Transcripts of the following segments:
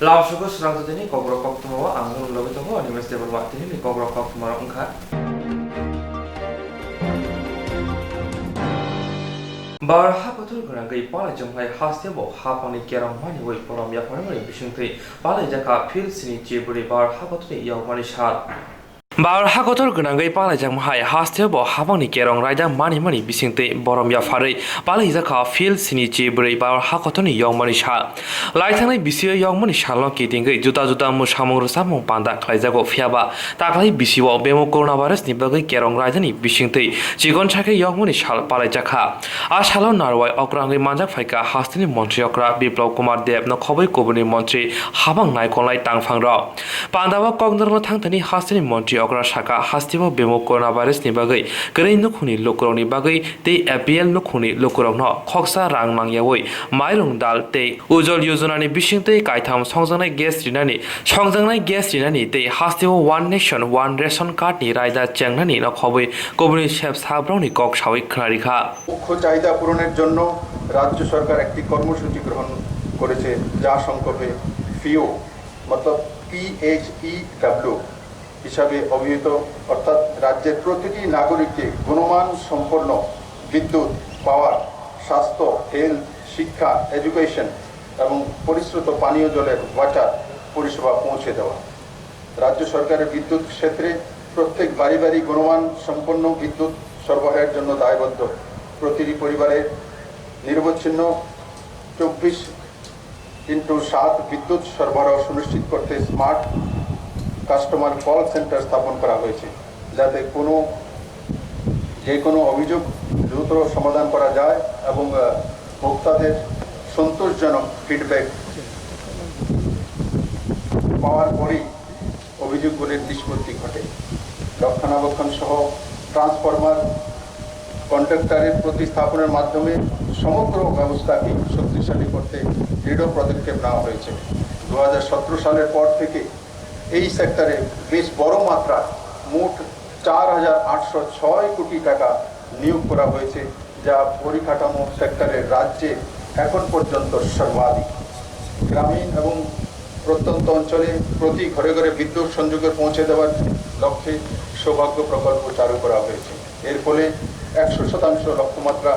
Langsung Swrangchati ni Kokborok Koktwma ang nulungan ito ko University of Koktwma ni Kokborok Koktwma ungkha. Bar hapatul guna gai pala jomhai hastebo hapani kerang mani woi porom ya phamani bisingtei pala jaka phil sini cheburi bar hapatuni yawmani shat. Bar hakotor gunangai pala jamhai hastebo habangni kerong raja mani bisingte borom ya pharei pala jaka phil sini cheburi bar hakotoni yawmani shat. Laithanai bisiyo yawmani shalon kitingai juta mu samung samung panda khlaijago phiaba taklai bisiwo bemo coronavirus ni bagai kerong raja ni bisingte jigon chake yawmani shal pala jaka a shalon narwai okrangai manjak phaika hastini mantri okra biplab kumar dev no khoboi kobuni mantri habang naikolai tangphangro pandawa koknorno thangtani hastini mantri okra shaka hastibo bemo coronavirus ni bagai grei nukhuni lokrong ni bagai te apl nukhuni lokrong no khoksa rang mangyawoi mairung dal te ujol yojana ni bisingte kaitham songjangnai gas rinani te hastibo one nation one ration card ni raida chengnani no khoboi kobuni shep sabrong ni kok sawik khnarikha মুখ্য চাহিদা পূরণের জন্য রাজ্য সরকার একটি কর্মসূচি গ্রহণ করেছে যা সংক্ষেপে ফিও মতলব PHEW হিসাবে অভিহিত অর্থাৎ রাজ্যের প্রতিটি নাগরিককে গুণমান সম্পন্ন বিদ্যুৎ পাওয়ার স্বাস্থ্য হেলথ শিক্ষা এডুকেশন এবং পরিশ্রুত পানীয় জলের ওয়াটার পরিষেবা পৌঁছে দেওয়া রাজ্য সরকারের বিদ্যুৎ ক্ষেত্রে প্রত্যেক বাড়ি গুণমান সম্পন্ন বিদ্যুৎ সরবরাহের জন্য দায়বদ্ধ প্রতিটি পরিবারের নিরবচ্ছিন্ন 24x7 বিদ্যুৎ সরবরাহ সুনিশ্চিত করতে স্মার্ট কাস্টমার কল সেন্টার স্থাপন করা হয়েছে যাতে যে কোনো অভিযোগ দ্রুত সমাধান করা যায় এবং ভোক্তাদের সন্তোষজনক ফিডব্যাক পাওয়ার পরেই অভিযোগগুলির নিষ্পত্তি ঘটে রক্ষণাবেক্ষণ সহ ট্রান্সফরমার কন্ট্রাক্টরের প্রতিস্থাপনের মাধ্যমে সমগ্র ব্যবস্থাকে শক্তিশালী করতে দৃঢ় পদক্ষেপ নেওয়া হয়েছে 2017 সালের পর থেকে এই সেক্টরে বেশ বড় মাত্রা মোট 4,806 কোটি টাকা নিয়োগ করা হয়েছে যা পরিকাঠামো সেক্টরের রাজ্যে এখন পর্যন্ত সর্বাধিক গ্রামীণ এবং প্রত্যন্ত অঞ্চলে প্রতি ঘরে ঘরে বিদ্যুৎ সংযোগে পৌঁছে দেওয়ার লক্ষ্যে সৌভাগ্য প্রকল্প চালু করা হয়েছে এর ফলে 100% লক্ষ্যমাত্রা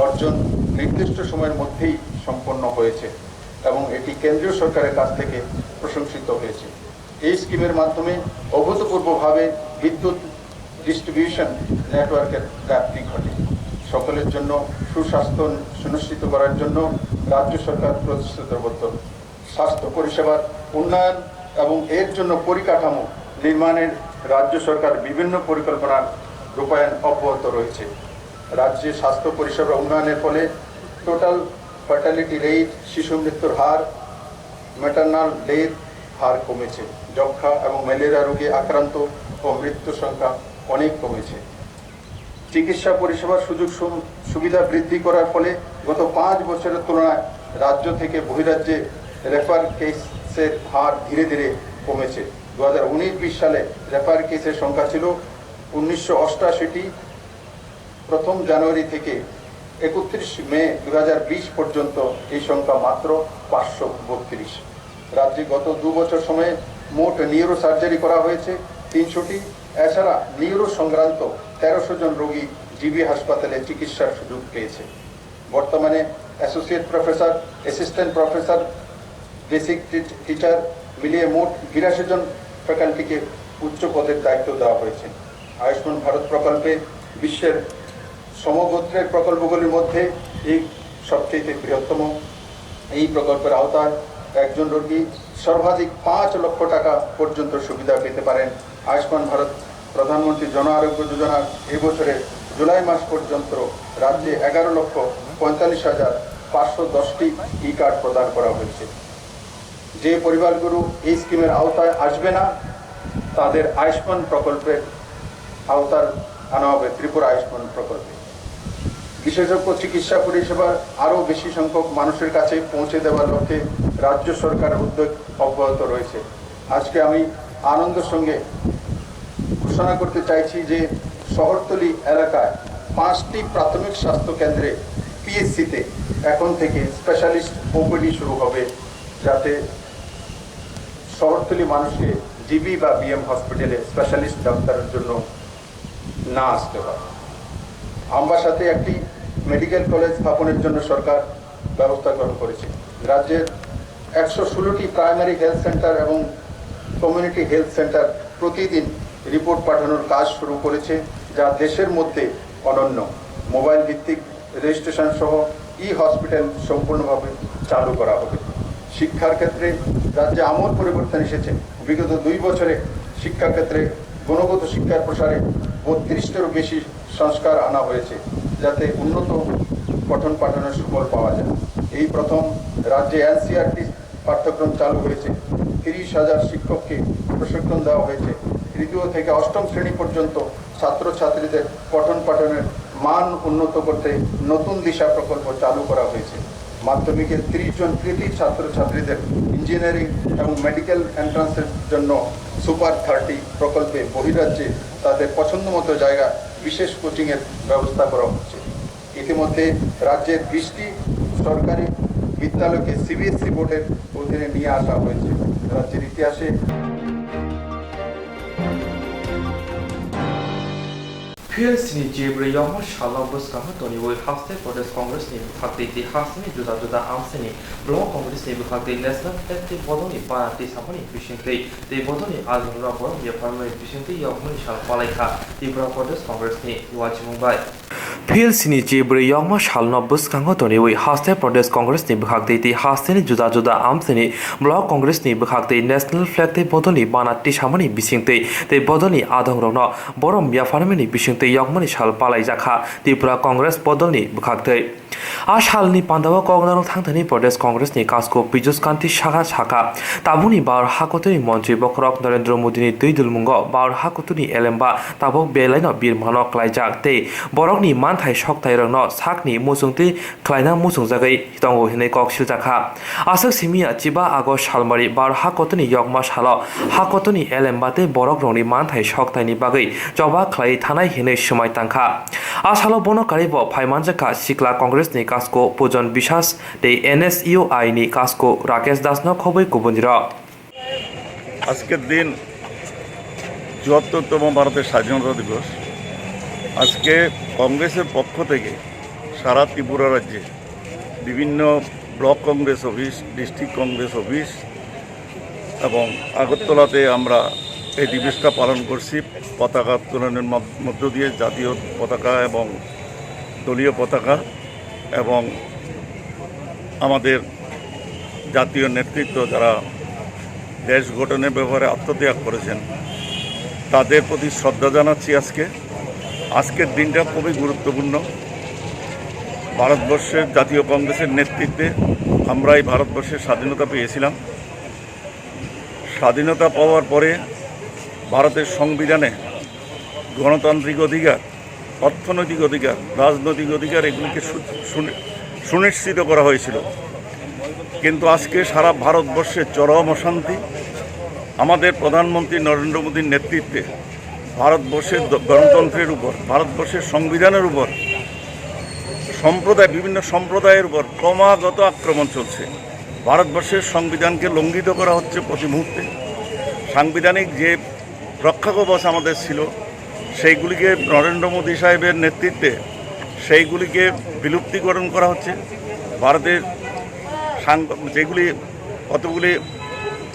অর্জন নির্দিষ্ট সময়ের মধ্যেই সম্পন্ন হয়েছে এবং এটি কেন্দ্রীয় সরকারের কাছ থেকে প্রশংসিত হয়েছে এই স্কিমের মাধ্যমে অভূতপূর্বভাবে বিদ্যুৎ ডিস্ট্রিবিউশন নেটওয়ার্কের ব্যাপ্তি ঘটে সকলের জন্য সুস্বাস্থ্য সুনিশ্চিত করার জন্য রাজ্য সরকার প্রতিশ্রুতিবদ্ধ স্বাস্থ্য পরিষেবার উন্নয়ন এবং এর জন্য পরিকাঠামো নির্মাণের রাজ্য সরকার বিভিন্ন পরিকল্পনার রূপায়ণ অব্যাহত রয়েছে রাজ্যে স্বাস্থ্য পরিষেবা উন্নয়নের ফলে টোটাল ফার্টিলিটি রেট শিশু মৃত্যুর হার ম্যাটারনাল ডেথ হার কমেছে যক্ষ্মা এবং ম্যালেরিয়া রোগে আক্রান্ত ও মৃত্যুর সংখ্যা অনেক কমেছে চিকিৎসা পরিষেবার সুযোগ সুবিধা বৃদ্ধি করার ফলে গত 5 বছরের তুলনায় রাজ্য থেকে বহিরাজ্যে রেফার কেসের হার ধীরে ধীরে কমেছে 2019-20 সালে রেফার কেসের সংখ্যা ছিল 1988টি প্রথম জানুয়ারি থেকে 31 মে 2020 পর্যন্ত এই সংখ্যা মাত্র 532 রাজ্যে গত 2 বছর সময়ে মোট নিউরো সার্জারি করা হয়েছে 300টি এছাড়া নিউরো সংক্রান্ত 1300 জন রোগী জিবি হাসপাতালে চিকিৎসার সুযোগ পেয়েছে বর্তমানে associate professor assistant professor basic teacher মিলিয়ে মোট 82 জন ফ্যাকাল্টিকে উচ্চ পদের দায়িত্ব দেওয়া হয়েছে আয়ুষ্মান ভারত প্রকল্পে বিশ্বের সমগোত্রের প্রকল্পগুলির মধ্যে এই সবচেয়ে বৃহত্তম এই প্রকল্পের আওতায় একজন রোগী সর্বাধিক 5 লক্ষ টাকা পর্যন্ত সুবিধা পেতে পারেন আয়ুষ্মান ভারত প্রধানমন্ত্রী জন আরোগ্য যোজনার এই বছরের জুলাই মাস পর্যন্ত রাজ্যে 11,45,510টি ই কার্ড প্রদান করা হয়েছে যে পরিবারগুলো এই স্কিমের আওতায় আসবে না তাদের আয়ুষ্মান প্রকল্পের আওতার আনা হবে ত্রিপুরা আয়ুষ্মান প্রকল্পে বিশেষজ্ঞ চিকিৎসা পরিষেবার আরও বেশি সংখ্যক মানুষের কাছে পৌঁছে দেওয়ার লক্ষ্যে রাজ্য সরকারের উদ্যোগ অব্যাহত রয়েছে আজকে আমি আনন্দের সঙ্গে ঘোষণা করতে চাইছি যে শহরতলি এলাকায় 5টি প্রাথমিক স্বাস্থ্য কেন্দ্রে পিএসসিতে এখন থেকে স্পেশালিস্ট ওপিডি শুরু হবে যাতে শহরতলি মানুষকে জিবি বা বিএম হসপিটালে স্পেশালিস্ট ডাক্তারের জন্য না আসতে হয়। আমবাসাতে একটি মেডিকেল কলেজ স্থাপনের জন্য সরকার ব্যবস্থা গ্রহণ করেছে। রাজ্যের 116টি প্রাইমারি হেলথ সেন্টার এবং কমিউনিটি হেলথ সেন্টার প্রতিদিন রিপোর্ট পাঠানোর কাজ শুরু করেছে, যা দেশের মধ্যে অনন্য। মোবাইল ভিত্তিক রেজিস্ট্রেশন সহ হসপিটাল সম্পূর্ণভাবে চালু করা হবে। শিক্ষার ক্ষেত্রে রাজ্যে আমূল পরিবর্তন এসেছে। বিগত 2 বছরে শিক্ষাক্ষেত্রে গুণগত শিক্ষার প্রসারে 32টিরও বেশি সংস্কার আনা হয়েছে, যাতে উন্নত পঠন পাঠনের সুফল পাওয়া যায়। এই প্রথম রাজ্যে এনসিইআরটি পাঠ্যক্রম চালু হয়েছে। 30,000 শিক্ষককে প্রশিক্ষণ দেওয়া হয়েছে। তৃতীয় থেকে অষ্টম শ্রেণী পর্যন্ত ছাত্রছাত্রীদের পঠন পাঠনের মান উন্নত করতে নতুন দিশা প্রকল্প চালু করা হয়েছে। মাধ্যমিকের 30 জন কৃতি ছাত্রছাত্রীদের ইঞ্জিনিয়ারিং এবং মেডিকেল এন্ট্রান্সের জন্য সুপার 30 প্রকল্পে বহিরাজ্যে তাদের পছন্দমতো জায়গা বিশেষ কোচিংয়ের ব্যবস্থা করা হচ্ছে। ইতিমধ্যে রাজ্যের 20টি সরকারি বিদ্যালয়কে সিবিএসই বোর্ডের অধীনে নিয়ে আসা হয়েছে। রাজ্যের ইতিহাসে PLC니 Jebri Yama Shala Buskama Tony Will Haste Protest Congress ni Bukati di Hasni Juda Juda Amseni Block Congress ni Bukati National Active Bodoni Party Samani Efficiently the Bodoni Alin Rabor the Primary Efficiently Yamani Shal Paleka the Protest Congress ni Watch Mumbai PLC니 Jebri Yama Shala Buskama Tony Will Haste Protest Congress ni Bukati di Hasni Juda Juda Amseni Block Congress ni Bukati National Flag the Bodoni Banati Samani Bisingte the Bodoni Adong Rono Borom Yafarmani Bisingte Yagmani Shal Palai Jaka Tripura Congress Podolni Bukakte Ashalni Pandawa Kognal Tangtani Protest Congress ni Kasko Pijus Kanti Shaka Shaka Tabuni Bar Hakotuni Montri Bokrok Narendra Modini Tuidul Mungo Bar Hakotuni Elemba Tabok Belaino Bir Manok Laijak Te Borokni Mantai Shok Tairano Sakni Musungti Klaina Musung Zagai Tongo Hine Kok Shilzaka Asak Simia Chiba Agos Shalmari Bar Hakotuni Yogma Shalo Hakotuni Elemba Te Borok Roni Mantai Shok Taini Bagai Joba Klai Tanai Hine Shumai Tangka Asalo Bono Karibo Paimanjaka Sikla Congress ni Kasko Pujon Bishas de NSUI ni Kasko Rakesh Dasno Khoboi Kubundira আজকের দিন ৭৪তম ভারতের স্বাধীনতা দিবস। আজকে কংগ্রেসের পক্ষ থেকে সারা ত্রিপুরা রাজ্যে বিভিন্ন block Congress office, district Congress office এবং আগরতলাতে আমরা এই দিবসটা পালন করছি। পতাকা উত্তোলনের মধ্য দিয়ে জাতীয় পতাকা এবং দলীয় পতাকা এবং আমাদের জাতীয় নেতৃত্ব যারা দেশ গঠনের ব্যাপারে আত্মত্যাগ করেছেন তাদের প্রতি শ্রদ্ধা জানাচ্ছি। আজকের দিনটা খুবই গুরুত্বপূর্ণ। ভারতবর্ষের জাতীয় কংগ্রেসের নেতৃত্বে আমরা এই ভারতবর্ষের স্বাধীনতা পেয়েছিলাম। স্বাধীনতা পাওয়ার পরে ভারতের সংবিধানে গণতান্ত্রিক অধিকার, অর্থনৈতিক অধিকার, রাজনৈতিক অধিকার এগুলিকে সুনিশ্চিত করা হয়েছিল। কিন্তু আজকে সারা ভারতবর্ষে চরম অশান্তি। আমাদের প্রধানমন্ত্রী নরেন্দ্র মোদীর নেতৃত্বে ভারতবর্ষের গণতন্ত্রের উপর, ভারতবর্ষের সংবিধানের উপর বিভিন্ন সম্প্রদায়ের উপর ক্রমাগত আক্রমণ চলছে। ভারতবর্ষের সংবিধানকে লঙ্ঘিত করা হচ্ছে প্রতি মুহূর্তে। সাংবিধানিক যে রক্ষাকবচ আমাদের ছিল সেইগুলিকে নরেন্দ্র মোদী সাহেবের নেতৃত্বে সেইগুলিকে বিলুপ্তিকরণ করা হচ্ছে। ভারতের যেগুলি কতগুলি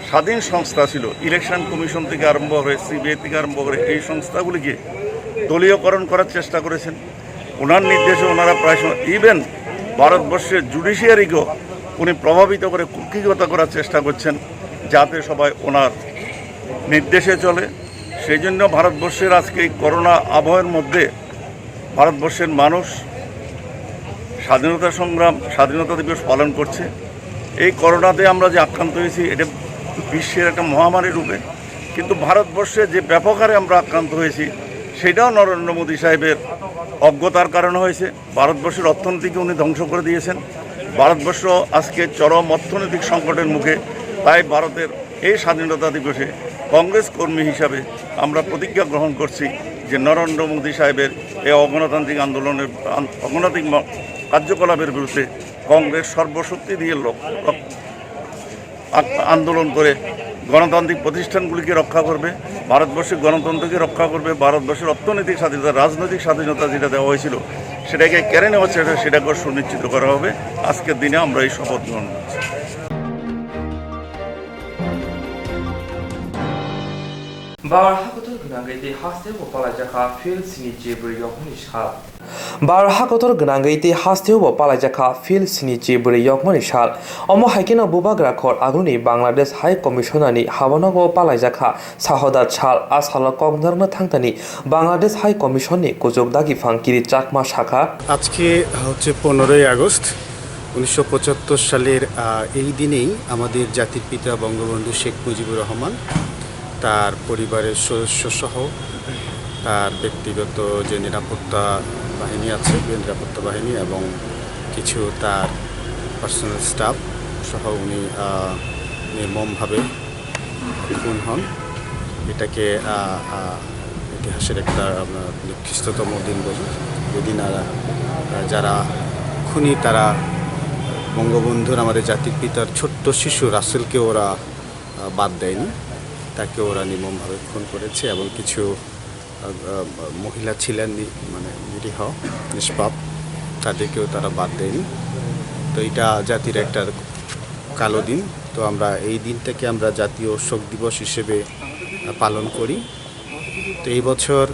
স্বাধীন সংস্থা ছিল, ইলেকশন কমিশন থেকে আরম্ভ করে, সিবিআই থেকে আরম্ভ করে, এই সংস্থাগুলিকে দলীয়করণ করার চেষ্টা করেছেন। ওনার নির্দেশে ওনারা প্রায় ইভেন ভারতবর্ষের জুডিশিয়ারিকেও উনি প্রভাবিত করে কুক্ষিগত করার চেষ্টা করছেন, যাতে সবাই ওনার নির্দেশে চলে। সেই জন্য ভারতবর্ষের আজকে এই করোনা আবহের মধ্যে ভারতবর্ষের মানুষ স্বাধীনতা সংগ্রাম, স্বাধীনতা দিবস পালন করছে। এই করোনাতে আমরা যে আক্রান্ত হয়েছি এটা বিশ্বের একটা মহামারী রূপে, কিন্তু ভারতবর্ষে যে ব্যাপক হারে আমরা আক্রান্ত হয়েছি সেটাও নরেন্দ্র মোদী সাহেবের অজ্ঞতার কারণে হয়েছে। ভারতবর্ষের অর্থনীতিকে উনি ধ্বংস করে দিয়েছেন। ভারতবর্ষ আজকে চরম অর্থনৈতিক সংকটের মুখে। তাই ভারতের এই স্বাধীনতা দিবসে কংগ্রেস কর্মী হিসাবে আমরা প্রতিজ্ঞা গ্রহণ করছি যে নরেন্দ্র মোদী সাহেবের এই অগণতান্ত্রিক আন্দোলনের, অগণতান্ত্রিক কার্যকলাপের বিরুদ্ধে কংগ্রেস সর্বশক্তি দিয়ে আন্দোলন করে গণতান্ত্রিক প্রতিষ্ঠানগুলিকে রক্ষা করবে, ভারতবর্ষের গণতন্ত্রকে রক্ষা করবে, ভারতবর্ষের অর্থনৈতিক স্বাধীনতা, রাজনৈতিক স্বাধীনতা যেটা দেওয়া হয়েছিল সেটাকে কেড়ে নেওয়া সেটাকে সুনিশ্চিত করা হবে। আজকের দিনে আমরা এই শপথ গ্রহণ করছি। bar hakotor gnangai te haste bo pala jaka fil sini jebri yokmani shal bar hakotor gnangai te haste bo pala jaka fil sini jebri yokmani shal omo haikena bubagra khor agruni bangladesh high commissioner ni habanago pala jaka sahodat shal ashala kokdarna thangtani bangladesh high commission ni kujok dagi phangkiri chakma shakha আজকে হচ্ছে 15ই August 1975 সালের এই দিনেই আমাদের জাতির পিতা বঙ্গবন্ধু শেখ মুজিবুর রহমান তার পরিবারের সদস্যসহ তার ব্যক্তিগত যে নিরাপত্তা বাহিনী আছে, নিরাপত্তা বাহিনী এবং কিছু তার পার্সোনাল স্টাফ সহ উনি নির্মমভাবে খুন হন। এটাকে ইতিহাসের একটা দুঃখিততম দিন বলি। যেদিন যারা খুনি তারা বঙ্গবন্ধুর, আমাদের জাতির পিতার ছোট্ট শিশু রাসেলকে ওরা বাদ দেয়নি, তাকে ওরা নির্মমভাবে খুন করেছে এবং কিছু মহিলা ছিলেন মানে নিরীহ নিষ্পাপ, তাদেরকেও তারা বাদ দেয়নি। তো এটা জাতির একটা কালো দিন। তো আমরা এই দিনটাকে আমরা জাতীয় শোক দিবস হিসেবে পালন করি। তো এই বছর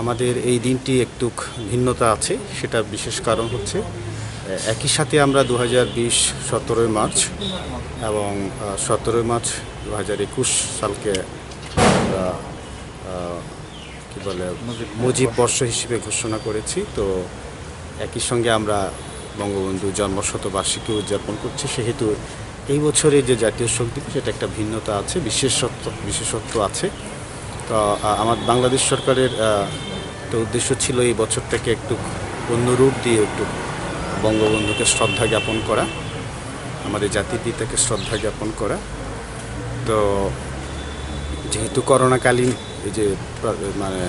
আমাদের এই দিনটি একটু ভিন্নতা আছে, সেটা বিশেষ কারণ হচ্ছে একই সাথে আমরা 2020 17ই মার্চ এবং 17ই মার্চ 2021 সালকে আমরা কী বলে মুজিব বর্ষ হিসেবে ঘোষণা করেছি। তো একই সঙ্গে আমরা বঙ্গবন্ধু জন্মশতবার্ষিকী উদযাপন করছি, সেহেতু এই বছরে যে জাতীয় শোক দিবস সেটা একটা ভিন্নতা আছে, বিশেষত্ব আছে। তো আমার বাংলাদেশ সরকারের তো উদ্দেশ্য ছিল এই বছরটাকে একটু অন্য রূপ দিয়ে একটু বঙ্গবন্ধুকে শ্রদ্ধা জ্ঞাপন করা, আমাদের জাতির পিতাকে শ্রদ্ধা জ্ঞাপন করা। তো যেহেতু করোনাকালীন এই যে মানে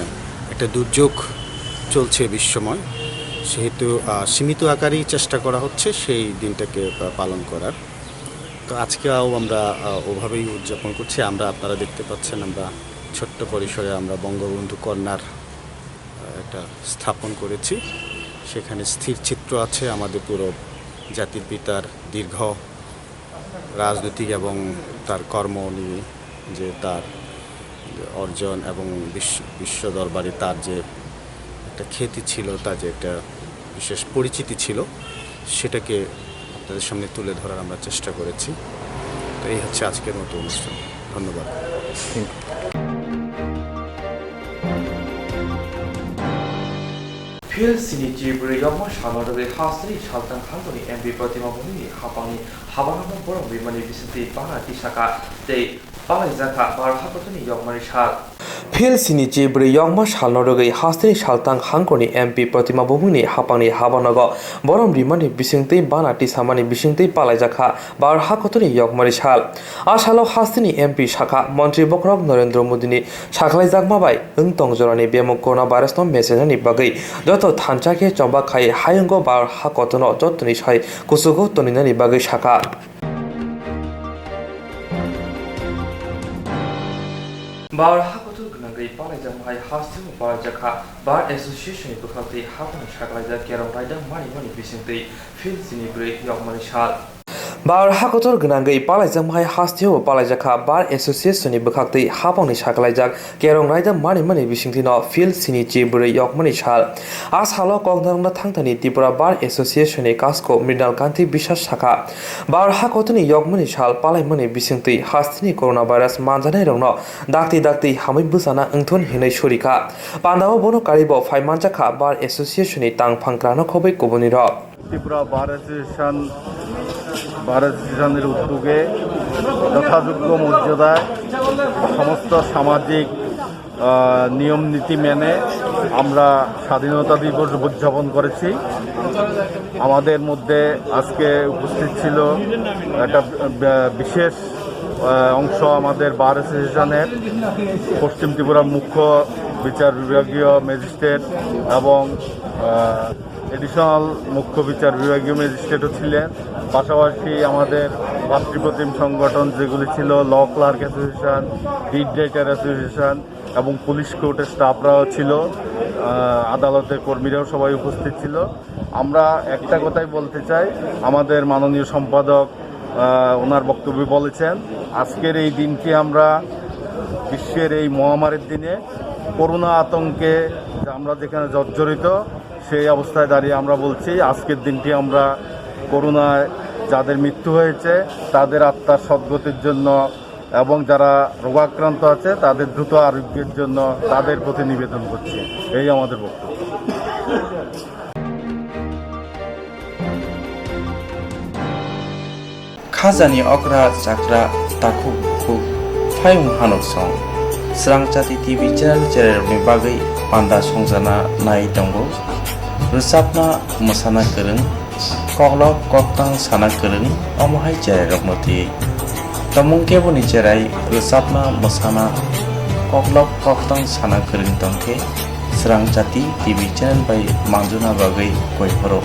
একটা দুর্যোগ চলছে বিশ্বময়, সেহেতু সীমিত আকারেই চেষ্টা করা হচ্ছে সেই দিনটাকে পালন করার। তো আজকেও আমরা ওভাবেই উদযাপন করছি। আপনারা দেখতে পাচ্ছেন আমরা ছোট্ট পরিসরে আমরা বঙ্গবন্ধু কন্যার একটা স্থাপন করেছি। সেখানে স্থির চিত্র আছে আমাদের পুরো জাতির পিতার দীর্ঘ রাজনৈতিক এবং তার কর্ম নিয়ে, যে তার অর্জন এবং বিশ্ব দরবারে তার যে একটা খ্যাতি ছিল, তার যে একটা বিশেষ পরিচিতি ছিল, সেটাকে আপনাদের সামনে তুলে ধরার আমরা চেষ্টা করেছি। তো এই হচ্ছে আজকের মতো অনুষ্ঠান। ধন্যবাদ। fil sini jebri yokma shalorage hasri shaltang khangoni mp pratima bhumi hapani habanama borong bimani bisiti bana tisaka te palai jaka bar hapotoni yokmani shal fil sini jebri yokma shalorage hasri shaltang khangoni mp pratima bhumi hapani habanago borong bimani bisingte bana tisamani bisingte palai jaka bar hapotoni yokmani shal ashalo hasini mp shaka মন্ত্রী বকরক Narendra মোদিনি সাকলাই জাগমাবাই 응তং জরানি বেমক corona virus ন মেসেজনি বাগৈ যত থানচাকে চম্বা খাই হায়ঙ্গ বার হাকতন যতনি সাই কুসুগো তনিনানি বাগৈ শাখা বার হাকত গনাগৈ পালাই জামহাই হাসিম বার জাখা bar association বখাতে হাপন সাকলাই জা কেরম রাইদা মানি মানি বিসিংতৈ ফিল সিনি ব্রে यकमानि साल bar hakotor gnangai palaijamhai hasteo palaijakha bar association ni bkhaktai hapangni saklaijak kerong raida mani mani bisingthino fil sini chiburi yokmani sal ashalo kokdarna thangtani tripura bar association ni kasko mridal kanti bishas shakha bar hakotoni yokmani sal palaimani bisingtwi hastini coronavirus manjanai rongno dakti hamai busana engthon hinai shurika pandao bono karibo phaimanjakha bar association ni tangphangkrano khobai koboni ro Tripura বার অ্যাসোসিয়েশনের উদ্যোগে যথাযোগ্য মর্যাদায় সমস্ত সামাজিক নিয়ম নীতি মেনে আমরা স্বাধীনতা দিবস উদযাপন করেছি। আমাদের মধ্যে আজকে উপস্থিত ছিল একটা বিশেষ অংশ আমাদের বার অ্যাসোসিয়েশনের পশ্চিম ত্রিপুরার মুখ্য বিচার বিভাগীয় ম্যাজিস্ট্রেট এবং এডিশনাল মুখ্য বিচার বিভাগীয় ম্যাজিস্ট্রেটও ছিলেন। পাশাপাশি আমাদের ভাতৃপ্রতিম সংগঠন যেগুলি ছিল ল ক্লার্ক অ্যাসোসিয়েশন, বিড রাইটার অ্যাসোসিয়েশন এবং পুলিশ কোর্টের স্টাফরাও ছিল, আদালতের কর্মীরাও সবাই উপস্থিত ছিল। আমরা একটা কথাই বলতে চাই, আমাদের মাননীয় সম্পাদক ওনার বক্তব্যে বলেছেন আজকের এই দিনটি আমরা বিশ্বের এই মহামারীর দিনে করোনা আতঙ্কে আমরা যেখানে জর্জরিত সেই অবস্থায় দাঁড়িয়ে আমরা বলছি আজকের দিনটি আমরা করোনায় যাদের মৃত্যু হয়েছে তাদের আত্মার সদ্গতির জন্য এবং যারা রোগাক্রান্ত আছে তাদের দ্রুত আরোগ্যের জন্য তাদের প্রতি নিবেদন করছি। এই আমাদের বক্তব্য। Khazani okra chakra takuk kuk phayung hanok song Swrangchati TV channel ni bagai panda songjana nai tongo rusapna musana kereng koklok koktang sana kereng omohai channel roknoti tomung keboni cherai rusapna musana koklok koktang sana kereng tongke Swrangchati TV channel bai mangjuna bagai koiphoro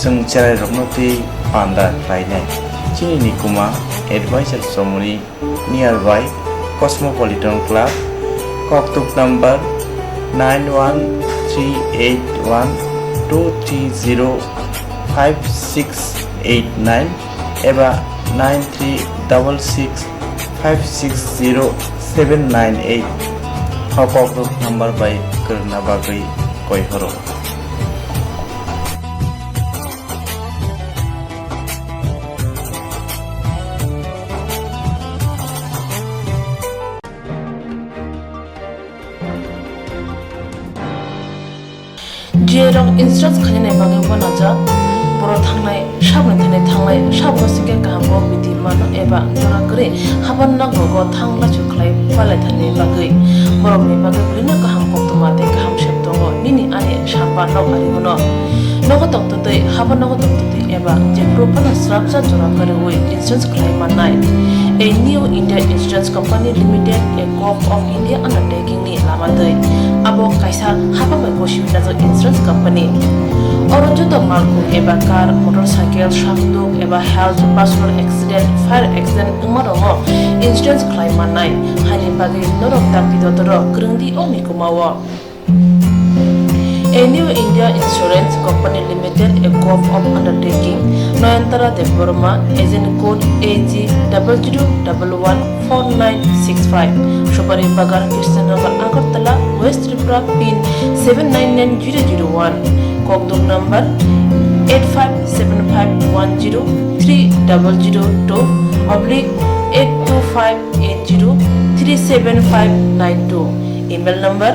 sung channel roknoti panda klainai Chini Nikuma Advisor Somuni nearby Cosmopolitan Club Koktwma number 913812305689 eba 9366560798 Kokborok number by Karna Bagri Koihoro Jerong instructs kanya bagai wanaja boro thangnai sabne thangnai sabno singe kaham biti man eba jora kre haban na gogo thangla chuklai pale thane bagai borok ni bagai blina kaham koktwma te kaham sheptongo nini ane sapa nok ari gono nogo toktote haban nogo toktote eba je propana structure jora kare oi insurance claim manai a new India Insurance Company Limited a corp of India undertaking ni lamadai abo kaisa haba bai koshibina jo insurance company oro joto malku eba car motorcycle shakduk eba health personal accident fire accident umarongo insurance claim manai hani bagai norok takti dotoro krungdi omi kumawo A new India Insurance Company Limited, a corp of undertaking, Noyantara de Burma, agent code AG 00114965, Shubari Bagar, Krishnagar, Agartala, West Tripura, PIN 799001, Koktwma number 8575102/82580375592, email number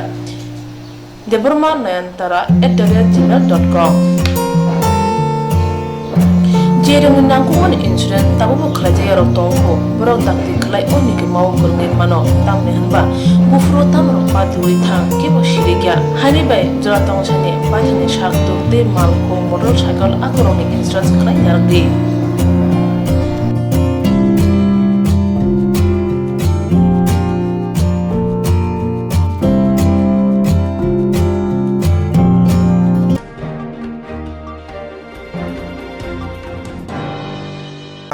deburmanayantara@gmail.com Jerong nangkuman insurance tabu khlaje yaro tongko borok dakti khlai oni ke mau kurni mano tamne hanba bufro tamro patui thang ke bo shirigya hani bai jora tong chane pajane shak to de malko motorcycle akoroni insurance khlai yardi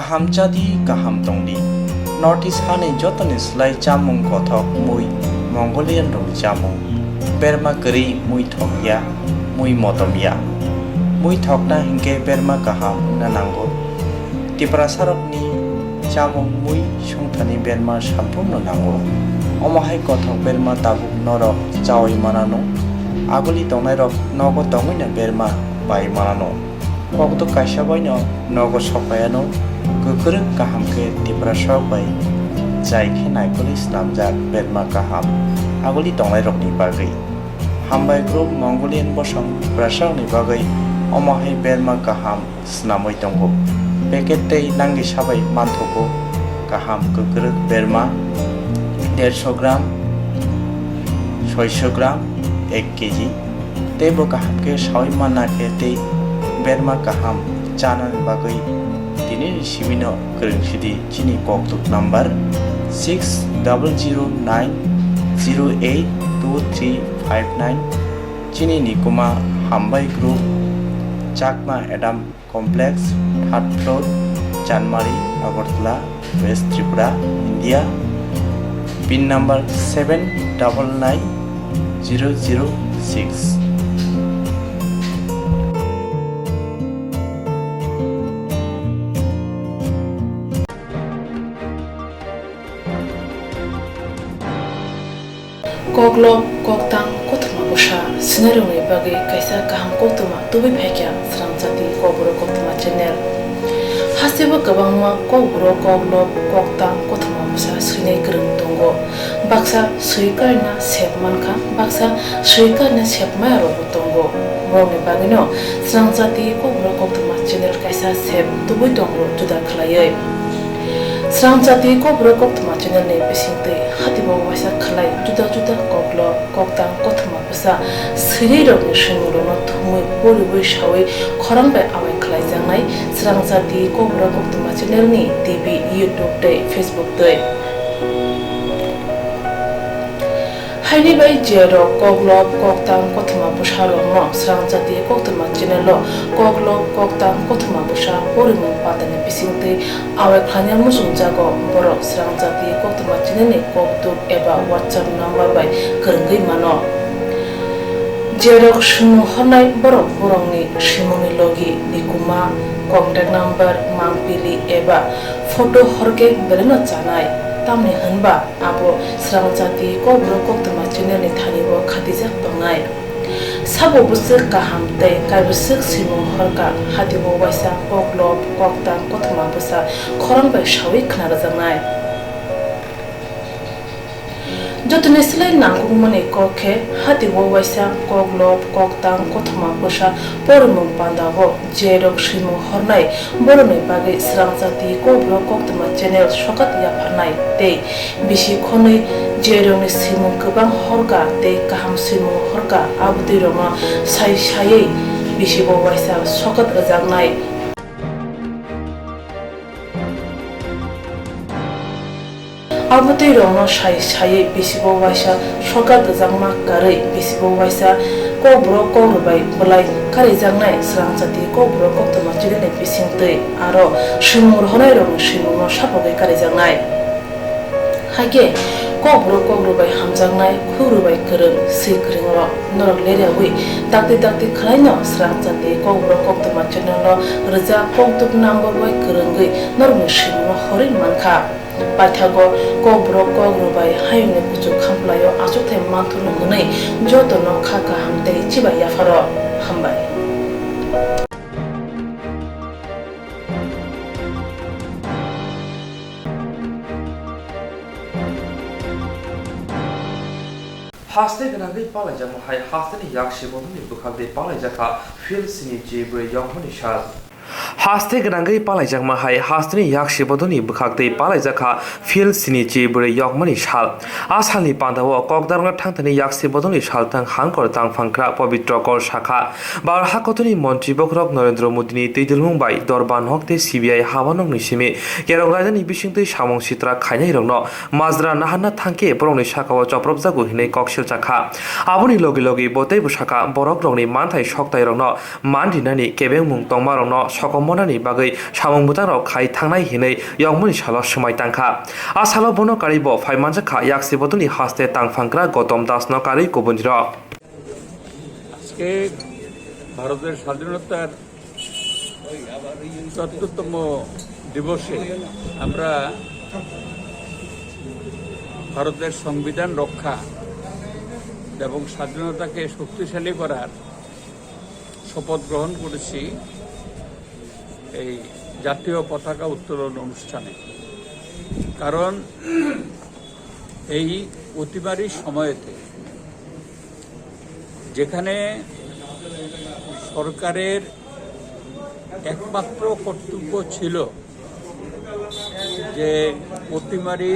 Kaham jadi kaham tongdi Northeast hani jotoni slai chamung kothok mui Mongolian rong chamung Berma keri mui thokya mui motomya mui thokna hingke berma kaham nanango Tipra sarokni chamung mui sungthani berma sampurno nango Omahai kothok berma tabuk norok chawi manano Aguli tongnai rok nogo tongina berma bai manano Kokto kaisa baino nogo sopayano Kukuruk kaham ke tipra sopai Jai ke naikuli slamjak berma kaham Aguli tonglai rok ni bagai Hambai group Mongolian bosong prasang ni bagai Omahai berma kaham snamoi tonggo Peket tei nangi sabai mantoko Kaham kukuruk berma 150 gram 600 gram 1 kg Tebo kaham ke sawi mana ke tei berma kaham Chana ni bagai Tini Shimino Kerengshidi Chini Koktwma number 6009082359 Chini Nikuma Hambai Group Chakma Adam complex, 3rd floor, Chanmari, Agartala, West Tripura, India. Pin number 799006। Koktwma Koktang Koktwma Busha Sinarungi Bagi Kaisa Kaham Koktwma Tubi Phekya Swrangchati Kokborok Koktwma channel Hasiba Gabangma Kokborok Koktang Koktwma Busha Sinai Grung Tongo Baksa Suikarna Sepmanka Baksa Suikarna Sepmayaro Tongo Morni Bagino Swrangchati Kokborok Koktwma channel Kaisa Sep Tubi Tongo Juda Khalayai Swrangchati Kokborok Koktwma channel ni bisingte hatibo wasa khalai juda Koktang Koktwma busa siriro ni shimuro no thumui boliwi shawi khorang bai awai khalai jangnai Swrangchati Kokborok Koktwma channel ni TV YouTube te Facebook te Haini bai jero Koktang Koktwma busa lo no Swrangchati Koktwma channel lo Koktang Koktwma busa porimu patane bisingte awai khlanyal musung jago borok Swrangchati Koktwma channel ni koktuk eba WhatsApp number bai kerenggai mano jero sumu honai borokni simuni logi nikuma contact number mangpili eba photo horke bereno chanai tamni hanba abo Swrangchati Kokborok Koktwma channel ni thanibo khatijak tongnai sabo busuk kaham tei kaibusuk simung horka hatibo waisa Koktang Koktwma busa khorang bai shawi khnarajangnai jotone slai nangungmani kokhe hatibo waisa Koktang Koktwma busa porumung pandago jerok simung hornai boroni bagi Swrangchati Kokborok Koktwma channel sokat yaphanai tei bisi khonoi jeroni simung kubang horka tei kaham simung horka abdi roma sai bisi bo waisa sokat rajangnai abdi roma sai bisi bo waisa sokat rajangma karai bisi bo waisa Kokborok Kokrubai Bulai Kari Jangnai Swrangchati Kokborok Koktwma channel ni bisingtei aro simung honai rong simung no sapogai kari jangnai haike Kokborok Kokrubai hamjangnai khurubai kereng sikringo norok leriawi dakti khlaino Swrangchati Kokborok Koktwma channel lo rja koktuk number bai kerengai norok simung horin mankha Paithago Kokborok Kokrubai hayune kuchu khamplayo achukthai manthulu hnei jotono khaka hamtei chiba yafaro hambai Haste ganagay palay jamo hay haste ni yakshi bodoni bukhagde palay jaka fil sini jebre yongmani shal Haste ganagay palay jama hay haste ni yakshi bodoni bukhagde palay jaka fil sini jebre yongmani shal Ashalni pandawo kokdarnga thangtani yakshi bodoni shal tang hankor tang phangkra pabitra kor shakha bar hakotoni montri bokrok Narendra Modi ni teidilmung bai dorban hokte CBI hawanong ni simi keronglaidani bisingtei samong sitra khainai rongno majra nahana thangke borongni shakawo choprobjago hinai koksil chakha aboni logi botei bushaka borok rongni manthai soktai rongno mandinani kebengmung tongma rongno sokomonani bagai samong butarok khai thangnai hinai yongmani salo smai tangkha asalo bono karibo phaimanja kha yakse bodoni haste tangphangkra Gautam Das no kari kobunjira আজকে ভারতের স্বাধীনতার ৭০তম দিবসে আমরা ভারতের সংবিধান রক্ষা এবং স্বাধীনতাকে শক্তিশালী করার শপথ গ্রহণ করেছি এই জাতীয় পতাকা উত্তোলন অনুষ্ঠানে কারণ এই অতিমারী সময়েতে যেখানে সরকারের একমাত্র কর্তব্য ছিল যে অতিমারী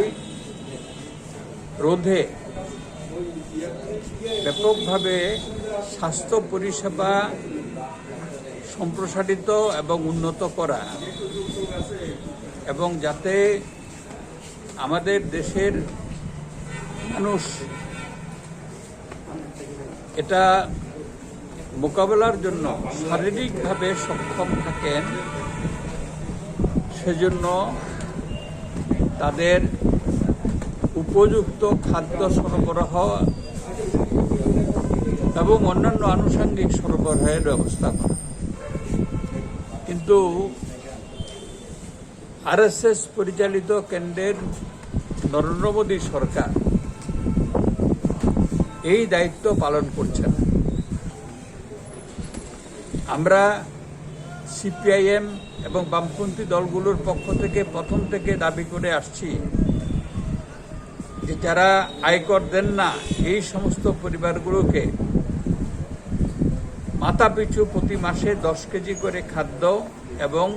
রোধে ব্যাপকভাবে স্বাস্থ্য পরিষেবা সম্প্রসারিত এবং উন্নত করা এবং যাতে আমাদের দেশের মানুষ এটা মোকাবেলার জন্য শারীরিকভাবে সক্ষম থাকেন, সেজন্য তাদের উপযুক্ত খাদ্য সরবরাহ এবং অন্যান্য আনুষঙ্গিক সরবরাহের ব্যবস্থা করা। কিন্তু আরএসএস পরিচালিত কেন্দ্রের নরেন্দ্র মোদী সরকার এই দায়িত্ব পালন করছে না। আমরা সিপিআইএম এবং বামপন্থী দলগুলোর পক্ষ থেকে প্রথম থেকে দাবি করে আসছি যে যারা আয়কর দেন না এই সমস্ত পরিবারগুলোকে মাথাপিছু প্রতি মাসে 10 কেজি করে খাদ্য এবং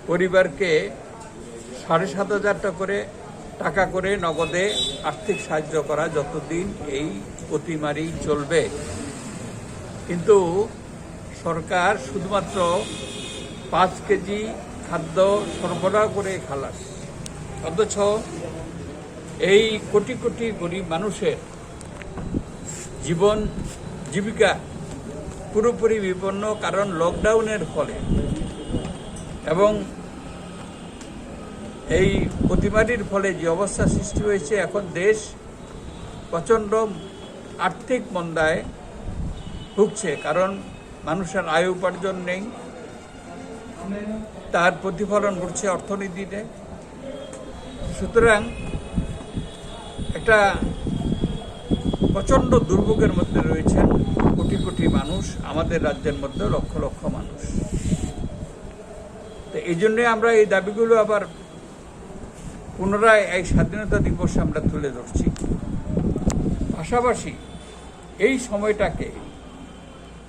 পরিবারকে 7,500 টাকা করে নগদে আর্থিক সাহায্য করা যতদিন এই অতিমারি চলবে। কিন্তু সরকার শুধুমাত্র 5 কেজি খাদ্য সরবরাহ করে খালাস, অথচ এই কোটি কোটি গরিব মানুষের জীবিকা পুরোপুরি বিপন্ন। কারণ লকডাউনের ফলে এবং এই অতিমারির ফলে যে অবস্থা সৃষ্টি হয়েছে, এখন দেশ প্রচণ্ড আর্থিক মন্দায় ভুগছে। কারণ মানুষের আয় উপার্জন নেই, তার প্রতিফলন ঘটছে অর্থনীতিতে। সুতরাং একটা প্রচণ্ড দুর্ভোগের মধ্যে রয়েছেন কোটি কোটি মানুষ, আমাদের রাজ্যের মধ্যে লক্ষ লক্ষ মানুষ। তো এই জন্যে আমরা এই দাবিগুলো আবার পুনরায় এই স্বাধীনতা দিবসে আমরা তুলে ধরছি। পাশাপাশি এই সময়টাকে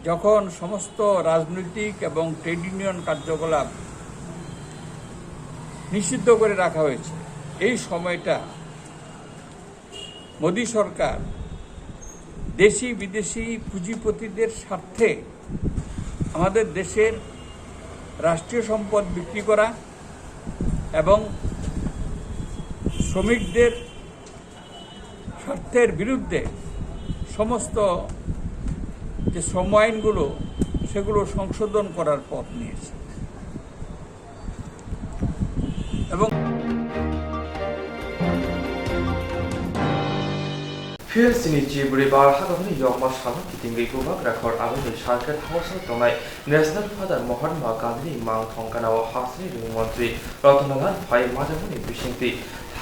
যখন সমস্ত রাজনৈতিক এবং ট্রেড ইউনিয়ন কার্যকলাপ নিষিদ্ধ করে রাখা হয়েছে, এই সময়টা মোদী সরকার দেশি বিদেশি পুঁজিপতিদের স্বার্থে আমাদের দেশের রাষ্ট্রীয় সম্পদ বিক্রি করা এবং শ্রমিকদের স্বার্থের বিরুদ্ধে সমস্ত যে শ্রম আইনগুলো সেগুলো সংশোধন করার পথ নিয়েছে। এবং 필스니 지브리 bar 하거든요. 영마 사는 기딩게 고박 레코드 아버지 샤켓 하우스 동아이 내셔널 파더 모하메드 가드니 망통가나와 하스니 르몬트리 러터나란 파이 마자문이 비신티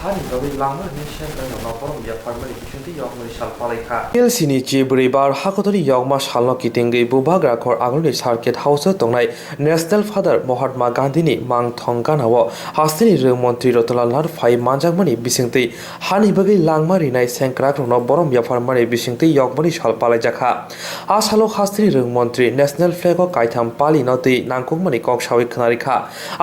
하니 너비 랑마 내셔널 너버럼 야파르마리 비신티 영마리 샬파라이카 필스니 지브리 bar 하거든요. 영마 사는 기딩게 고박 레코드 아버지 샤켓 하우스 동아이 내셔널 파더 모하메드 가드니 망통가나와 하스니 르몬트리 러터나란 파이 마자문이 비신티 하니 버기 랑마리 나이 생크락 너버 याफारमारि बिसिंति यकमनि सालपालाय जाखा आसालो खास्त्रि रोंमन्त्रि नेशनल फ्लैग काइथाम पालि नति नांकुकमनि ककसावि खनारिखा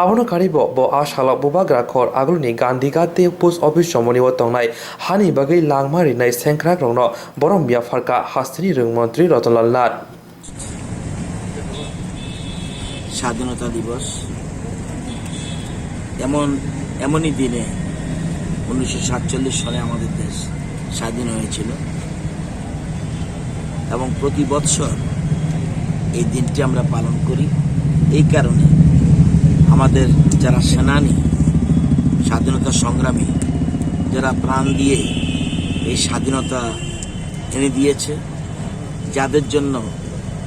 आबनो कारिबो बो आसालो बुबाग्राखर आगुलनि गान्धीगाते पोस्ट अफिस जमनि वतंनाय हानि बागै लांमारि नाय सेंक्राक रंनो बरम याफारका खास्त्रि रोंमन्त्रि रतनलाल नाथ স্বাধীনতা দিবস এমনই দিনে 1947 সালে আমাদের দেশ স্বাধীন হয়েছিল এবং প্রতি বছর এই দিনটি আমরা পালন করি। এই কারণে আমাদের যারা সেনানী, স্বাধীনতা সংগ্রামী, যারা প্রাণ দিয়ে এই স্বাধীনতা এনে দিয়েছে, যাদের জন্য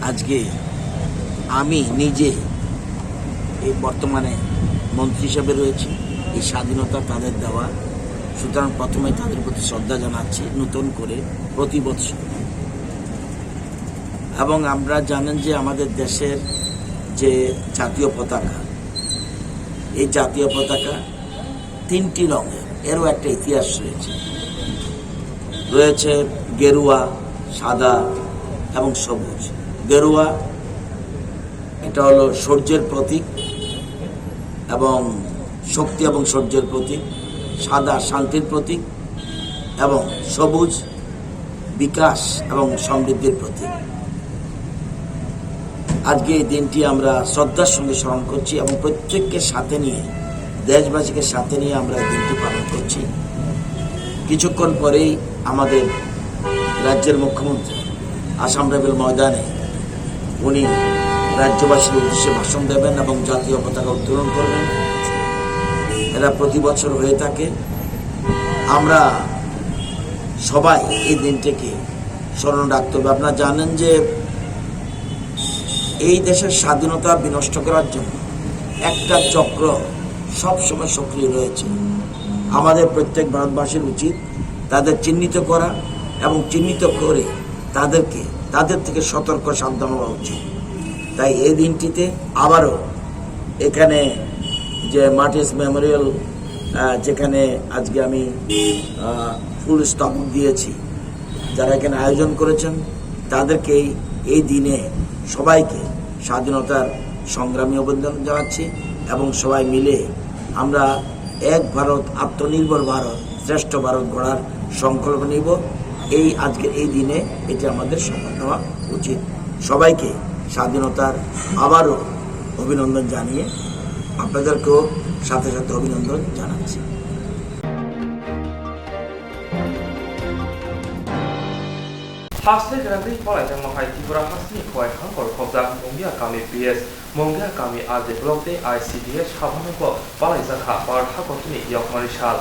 আজকে আমি নিজে এই বর্তমানে মন্ত্রী হিসেবে রয়েছি, এই স্বাধীনতা তাদের দেওয়া। সুতরাং প্রথমে তাদের প্রতি শ্রদ্ধা জানাচ্ছি নতুন করে প্রতি বছর। এবং আমরা জানেন যে আমাদের দেশের যে জাতীয় পতাকা, এই জাতীয় পতাকা 3টি রঙের, এরও একটা ইতিহাস রয়েছে গেরুয়া, সাদা এবং সবুজ। গেরুয়া এটা হলো শৌর্যের প্রতীক এবং শক্তি এবং শৌর্যের প্রতীক, সাদা শান্তির প্রতীক এবং সবুজ বিকাশ এবং সমৃদ্ধির প্রতীক। আজকে এই দিনটি আমরা শ্রদ্ধার সঙ্গে স্মরণ করছি এবং প্রত্যেককে সাথে নিয়ে, দেশবাসীকে সাথে নিয়ে আমরা এই দিনটি পালন করছি। কিছুক্ষণ পরেই আমাদের রাজ্যের মুখ্যমন্ত্রী আসাম রেবেল ময়দানে উনি রাজ্যবাসীর উদ্দেশ্যে ভাষণ দেবেন এবং জাতীয় পতাকা উত্তোলন করবেন। এরা প্রতি বছর হয়ে থাকে। আমরা সবাই এই দিনটিকে স্মরণ রাখতে হবে। আপনারা জানেন যে এই দেশের স্বাধীনতা বিনষ্ট করার জন্য একটা চক্র সবসময় সক্রিয় রয়েছে। আমাদের প্রত্যেক ভারতবাসীর উচিত তাদের চিহ্নিত করা এবং চিহ্নিত করে তাদের থেকে সতর্ক সাবধান হওয়া উচিত। তাই এই দিনটিতে আবারও এখানে যে মার্টিন্স মেমোরিয়াল, যেখানে আজকে আমি ফুল স্টপ দিয়েছি, যারা এখানে আয়োজন করেছেন তাদেরকে এই দিনে সবাইকে স্বাধীনতার সংগ্রামী অভিনন্দন জানাচ্ছি এবং সবাই মিলে আমরা এক ভারত, আত্মনির্ভর ভারত, শ্রেষ্ঠ ভারত গড়ার সংকল্প নিব। আজকের এই দিনে এটি আমাদের সম্মান হওয়া উচিত। সবাইকে স্বাধীনতার আবারও অভিনন্দন জানিয়ে আপনাদেরকেও সাথে সাথে অভিনন্দন জানাচ্ছি। হাসলে গ্রান্ডি পড়াই যেন হাই ত্রিপুরা হাসনি খোয়াই হাঙ্কর খবজাক মঙ্গিয়া কামি পিএস মঙ্গিয়া কামি আজে ব্লকতে আইসিডিএস সাধারণত পালাই জাখা বার হাকতনি ইয়কমারি সাল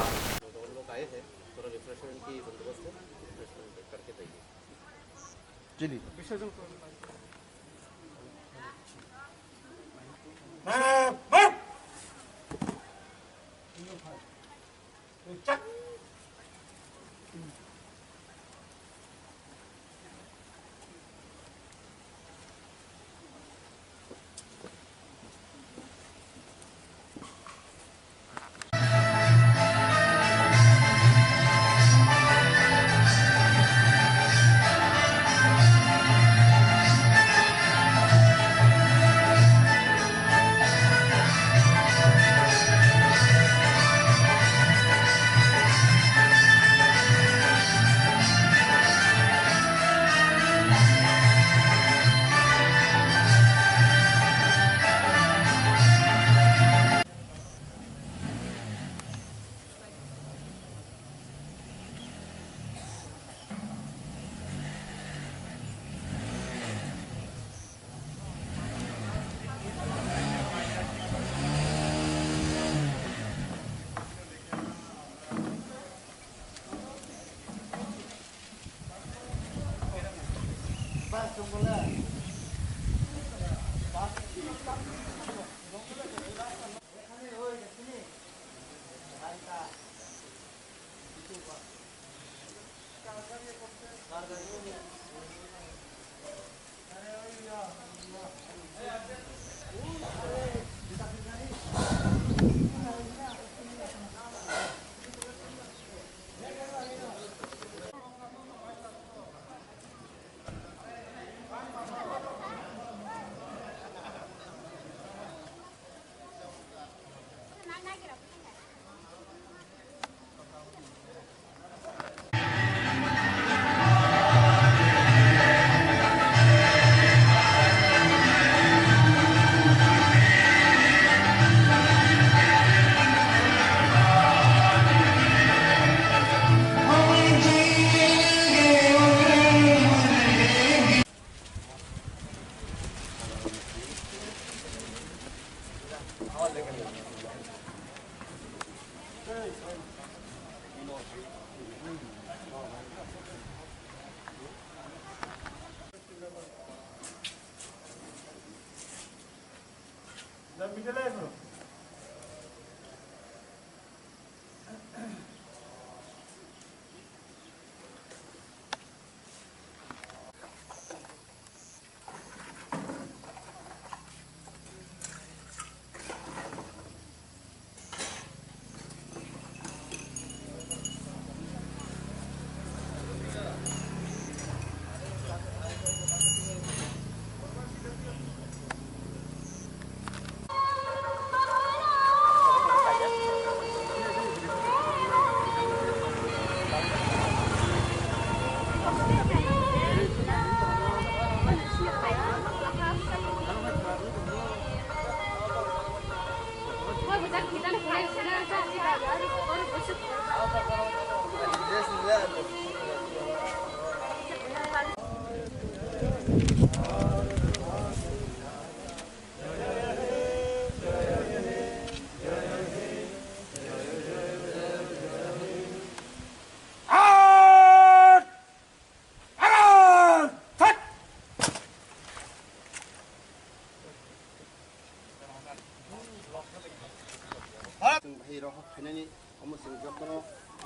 लाखिनायनि अमुसिं जतन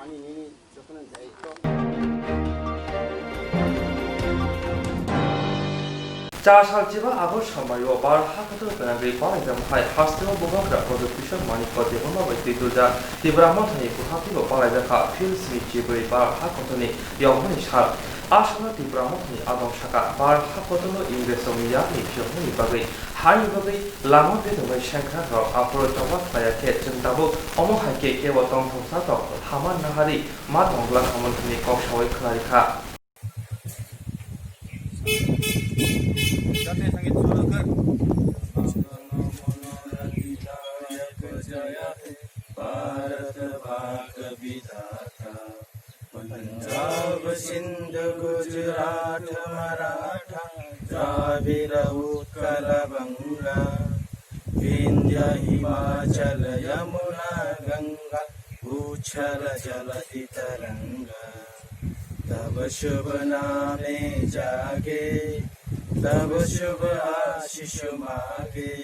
आंनि निनि जतन दायित्व चाशालचिबा आगो समायो बार हाकतो गनागै पालाइजम हाय हास्तेव बुबाग्रा प्रदुपिसन मानिक देबमा बायदि दुजा तिब्रामा थानि गुहातिबो पालाइजाखा फिल स्मिचिबै बार हाकतोनि यावमनि साल आसना तिब्रामा थानि आदम साका बार हाकतोनो इंग्रेसनि यानि फियमनि बागै हानि बागै लामा बेदमै शंखा र आफरो जवा खायाखे चंदाबो अमो हायके केवतम थंसा त हामा नाहारि मा दंगला खामननि कक्षावै खनारिखा जाते संगीत शुरू कर भारत भाग विधाता पंजाब सिंध गुजरात मराठा द्राविड़ उत्कल बंगा विंध्य हिमाचल यमुना गंगा उच्छल जलधि तरंगा तब शुभ नामे जागे तब शुभ आशीष मागे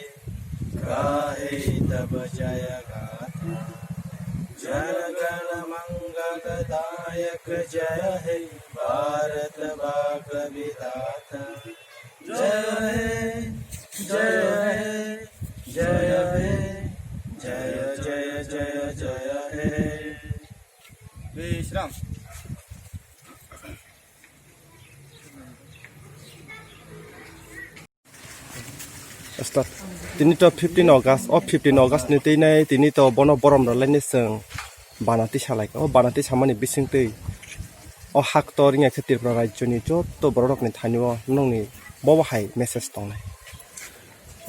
गाहे तब जय गाथा जन गण मंगलदायक जय हे भारत भाग विधाता जय हे जय हे जय हे जय जय जय जय हे विश्राम Start. Tini to 15 August, 15 August ni tini tini to bono borom ro lain seng banati salai o banati samani bising tei o hak to ringa khatir pra rajyo ni to borok ni thanio nong ni bobo hai message tong nai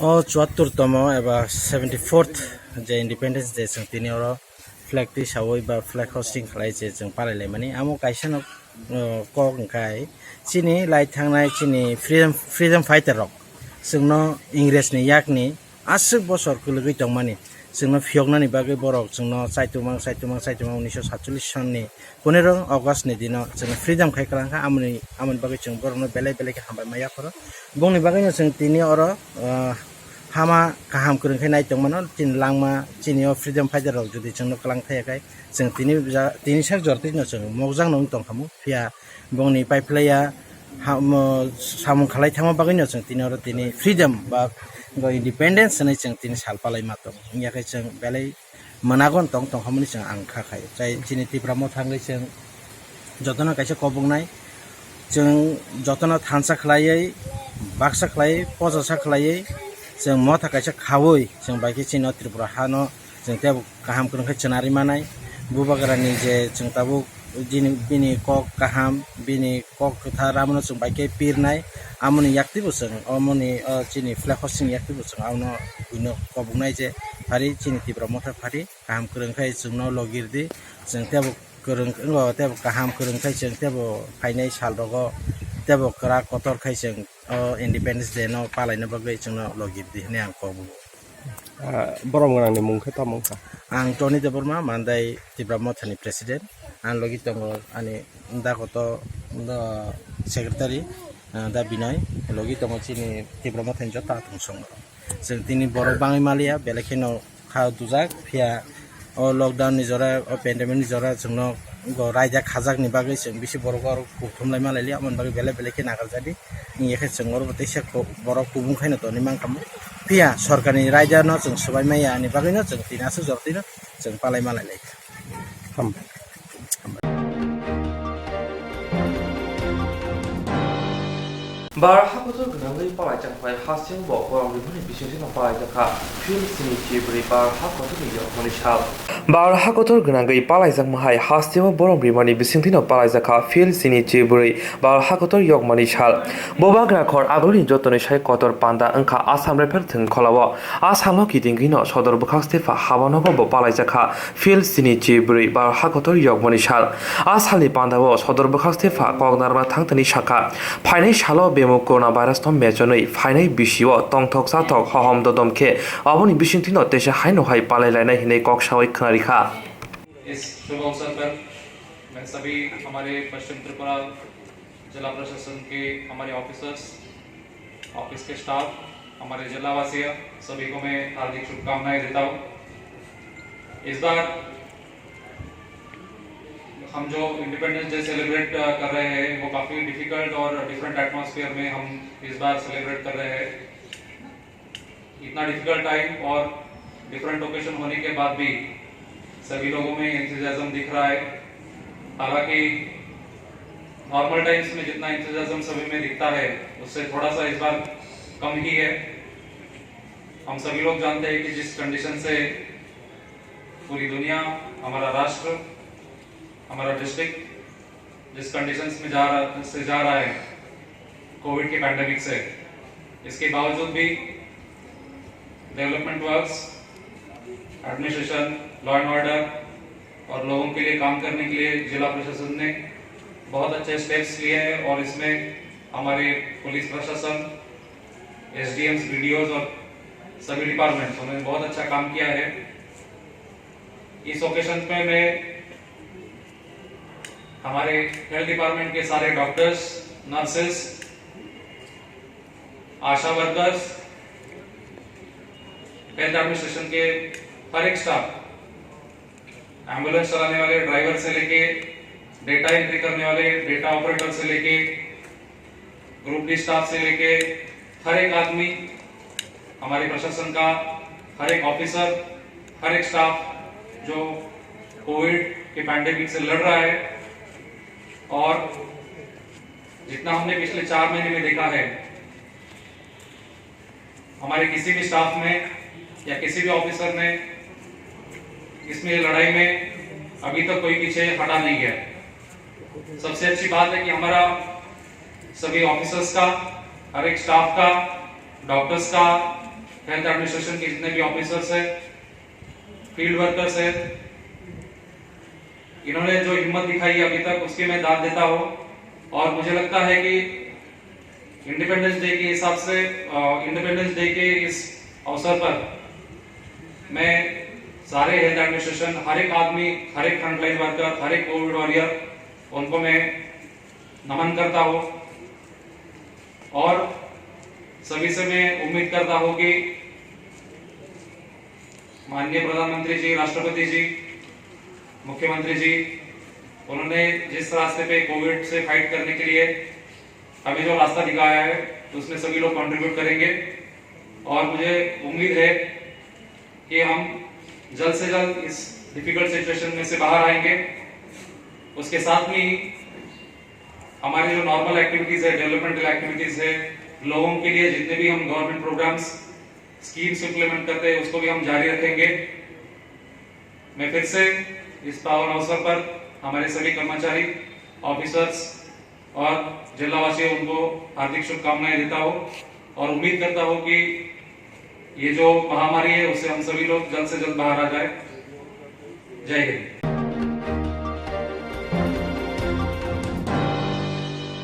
o 74তম এবা 74th যে independence day जों তিনি ওরা flag টি সাवै বা flag hosting খালাইছে जों पालायलाय माने आमो Kaisen कगंखाय चिनि लाइ थांनाय चिनि फ्रीडम फाइटर रक जोंनो इंग्रेजनि याकनि आसुक बसर कुलगै दं माने जोंनो फियगनानि बागै बरक जोंनो साइतुमां 1947 सननि 15 अगस्तनि दिनाव जों फ्रीडम खायखलांखा आमनि बागै जों बरनो बेले बेले हामबाय मायाफोर बुंनि बागैनो जों तिनि अर हामा गाहाम फोरोंखाय नायदोंमोन तिन लांमा चिनियाव फ्रीडम फाइटाराव जुदि जोंनो कलांथायाखै जों तिनि सार जरतिनो जों मगजां नं दंखामु फिया बुंनि पाइपलाया सामु खालाय थामा बागैनो जों तिनि अर तिनि फ्रीडम बा इंडिपेंडेंस होनाय जों तिनि साल पालाय मातो याखै जों बेले मोनागन दंखामुनि जों आं खाखाय जाय चिनि तिब्रामो थांगै जों जतन कायसे कबुंनाय जों जतन थानसा खलायै बाक्सा खलायै पजासा खलायै जों म थाखायसे खावै जों बायखि चिनो त्रिपुरा हानो जों ते गाहाम फोरोंखाय चनारि मानाय बुबाग्रानि जे जों ताबु बिनि कक गाहाम बिनि कक कथा रामनो जों बायखि पिरनाय आमनि याक्तिबो जों अमनि चिनि फ्ल्याग हस्टिं याक्तिबो जों आवनो बुनो कबुंनाय जे फारि चिनि तिब्रा मथा फारि गाहाम फोरोंखाय जोंनो लगिरदि जों तेबो तेबो गाहाम फोरोंखाय जों तेबो फायनाय साल रगो तेबो करा कतर खाय जों इंडिपेंडेंस डे नो पालायनो बागै जोंनो लगिरदि होने आं कबु borom nang mung khata mungka आं टनी देबरमा मानदाय तिब्रा मथानि प्रेसिडेंट आं लगी दङ आनि दा गत सेक्रेटारि दा बिनय लगी दङ चिनि तिब्रा मथानि जता थंसं जों तिनि बर बाङै मालिया बेलेखेनो खा दुजाक फिया ओ लकडाउन नि जरा ओ पेन्डेमिक नि जरा जोंनो रायजा खाजाकनि बागै जों बिसि बरगर कुथुमलाय मालायलि आमन बागै बेले बेलेखे नागार जादि नियेखे जों अर बतेसे बरक कुबुंखायनो तनि मांखाम फिया सरकारनि रायजा न जों सबाय माया नि बागैनो जों तिनासो जरतिनो जों पालाय मालायलाय ham bar hakotor gnangui palai changpai hasyang bo borom bimani bisingsi no palai jakha film sini chibri bar hakotor ni yo mani shal bar hakotor gnangui palai jangmahai hasyang borom bimani bisingsi no palai jakha film sini chibri bar hakotor yok mani shal boba gra khor agolni jotoni sai kotor panda angkha asam refer thing kholawo asamo kidingi no sodor bukhaste fa habanogo bo palai jakha film sini chibri bar hakotor yok mani shal asali panda bo sodor bukhaste fa kognarma thangtani shaka phainai shalo coronavirus tom mejonoi phainai bisio tongthok sathok hohom dodomke aboni bisingtino tesa haino hai palai lainai hinai kok sawai khnarikha इस शुभ अवसर पर मैं सभी हमारे पश्चिम त्रिपुरा जिला प्रशासन के हमारे ऑफिसर्स ऑफिस के स्टाफ हमारे जिलावासी सभी को मैं हार्दिक शुभकामनाएं देता हूँ। इस बार हम जो इंडिपेंडेंस डे सेलिब्रेट कर रहे हैं वो काफ़ी डिफिकल्ट और डिफरेंट एटमॉस्फेयर में हम इस बार सेलिब्रेट कर रहे हैं। इतना डिफिकल्ट टाइम और डिफरेंट ओकेशन होने के बाद भी सभी लोगों में एंथुसियाज्म दिख रहा है। हालांकि नॉर्मल टाइम्स में जितना एंथुसियाज्म सभी में दिखता है उससे थोड़ा सा इस बार कम ही है। हम सभी लोग जानते हैं कि जिस कंडीशन से पूरी दुनिया, हमारा राष्ट्र, हमारा डिस्ट्रिक्ट जिस कंडीशंस में जा रहा है कोविड के पैंडेमिक से, इसके बावजूद भी development works, administration, law and order और लोगों के लिए काम करने के लिए जिला प्रशासन ने बहुत अच्छे स्टेप्स लिए हैं और इसमें हमारे पुलिस प्रशासन, एसडीएम्स, बीडीओज और सभी डिपार्टमेंट्स उन्होंने बहुत अच्छा काम किया है। इस ओकेशन पे मैं हमारे हेल्थ डिपार्टमेंट के सारे डॉक्टर्स, नर्सेस, आशा वर्कर्स, हेल्थ एडमिनिस्ट्रेशन के हर एक स्टाफ, एम्बुलेंस चलाने वाले ड्राइवर से लेके डेटा एंट्री करने वाले डेटा ऑपरेटर से लेके ग्रुप डी स्टाफ से लेके हर एक आदमी, हमारे प्रशासन का हर एक ऑफिसर, हर एक स्टाफ जो कोविड के पैंडेमिक से लड़ रहा है। और जितना हमने पिछले 4 महीने में देखा है, हमारे किसी भी स्टाफ में या किसी भी ऑफिसर ने इसमें लड़ाई में अभी तक कोई पीछे हटा नहीं है। सबसे अच्छी बात है कि हमारा सभी ऑफिसर्स का, हर एक स्टाफ का, डॉक्टर्स का, हेल्थ एडमिनिस्ट्रेशन के जितने भी ऑफिसर्स है, फील्ड वर्कर्स है, इन्होंने जो हिम्मत दिखाई है अभी तक उसकी मैं दाद देता हूं। और मुझे लगता है कि इंडिपेंडेंस डे के हिसाब से, इंडिपेंडेंस डे के इस अवसर पर मैं सारे हेल्थ एडमिनिस्ट्रेशन, हर एक आदमी, हर एक फ्रंटलाइन वर्कर, हर एक कोविड वॉरियर, उनको मैं नमन करता हूं। और सभी से मैं उम्मीद करता हूं कि माननीय प्रधानमंत्री जी, राष्ट्रपति जी, मुख्यमंत्री जी, उन्होंने जिस रास्ते पे कोविड से फाइट करने के लिए अभी जो रास्ता दिखाया है उसमें सभी लोग कंट्रीब्यूट करेंगे। और मुझे उम्मीद है कि हम जल्द से जल्द इस डिफिकल्ट सिचुएशन में से बाहर आएंगे। उसके साथ में ही हमारी जो नॉर्मल एक्टिविटीज है, डेवलपमेंटल एक्टिविटीज है, लोगों के लिए जितने भी हम गवर्नमेंट प्रोग्राम्स, स्कीम्स इंप्लीमेंट करते हैं उसको भी हम जारी रखेंगे। मैं फिर से इस पावन अवसर पर हमारे सभी कर्मचारी, ऑफिसर्स और जिलावासियों उनको हार्दिक शुभकामनाएं देता हूं और उम्मीद करता हूं कि ये जो महामारी है उससे हम सभी लोग जल्द से जल्द बाहर आ जाए। जय हिंद।